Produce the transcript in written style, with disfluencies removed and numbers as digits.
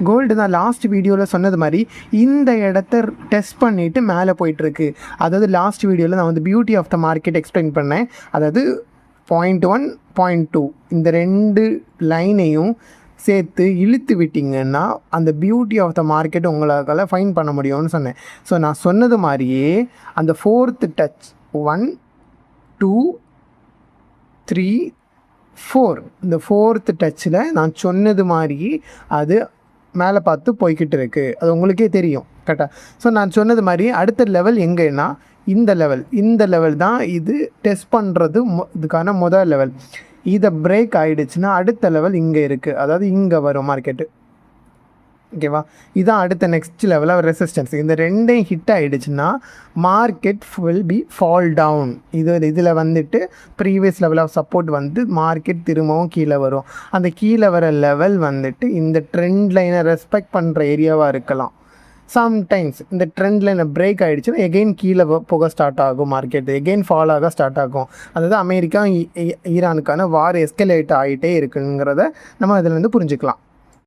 Gold தான் last வீடியோவில் சொன்னது மாதிரி இந்த இடத்த டெஸ்ட் பண்ணிவிட்டு மேலே போயிட்டுருக்கு. அதாவது லாஸ்ட் வீடியோவில் நான் வந்து beauty of the market explain பண்ணேன். அதாவது 0.1 0.2 இந்த 2 லைனையும் சேர்த்து இழுத்து விட்டிங்கன்னா அந்த பியூட்டி ஆஃப் த மார்க்கெட் உங்களால் ஃபைன் பண்ண முடியும்னு சொன்னேன். ஸோ நான் சொன்னது மாதிரியே அந்த 4th டச் 1 2 3 4 இந்த 4th டச்சில் நான் சொன்னது மாதிரி அது மேலே பார்த்து போய்கிட்டு இருக்குது. அது உங்களுக்கே தெரியும் கரெக்டாக. ஸோ நான் சொன்னது மாதிரி அடுத்த லெவல் எங்கன்னா இந்த லெவல் தான் இது டெஸ்ட் பண்ணுறது இதுக்கான முதல் லெவல். இதை பிரேக் ஆகிடுச்சுன்னா அடுத்த லெவல் இங்கே இருக்குது, அதாவது இங்கே வரும் மார்க்கெட்டு. ஓகேவா, இதுதான் அடுத்த நெக்ஸ்ட் லெவல் ஆஃப் ரெசிஸ்டன்ஸ். இந்த ரெண்டையும் ஹிட் ஆகிடுச்சுன்னா market will be fall down. இதில் வந்துட்டு ப்ரீவியஸ் லெவல் ஆஃப் சப்போர்ட் வந்து மார்க்கெட் திரும்பவும் கீழே வரும். அந்த கீழே வர லெவல் வந்துட்டு இந்த ட்ரெண்ட் லைனை ரெஸ்பெக்ட் பண்ணுற ஏரியாவாக இருக்கலாம். சம்டைம்ஸ் இந்த ட்ரெண்ட் லைனை பிரேக் ஆகிடுச்சுன்னா எகெயின் கீழே போக ஸ்டார்ட் ஆகும், மார்க்கெட் எகெயின் ஃபால் ஆக ஸ்டார்ட் ஆகும். அதாவது அமெரிக்கா ஈரானுக்கான வார் எஸ்கலேட் ஆகிட்டே இருக்குங்கிறத நம்ம இதிலேருந்து புரிஞ்சுக்கலாம்.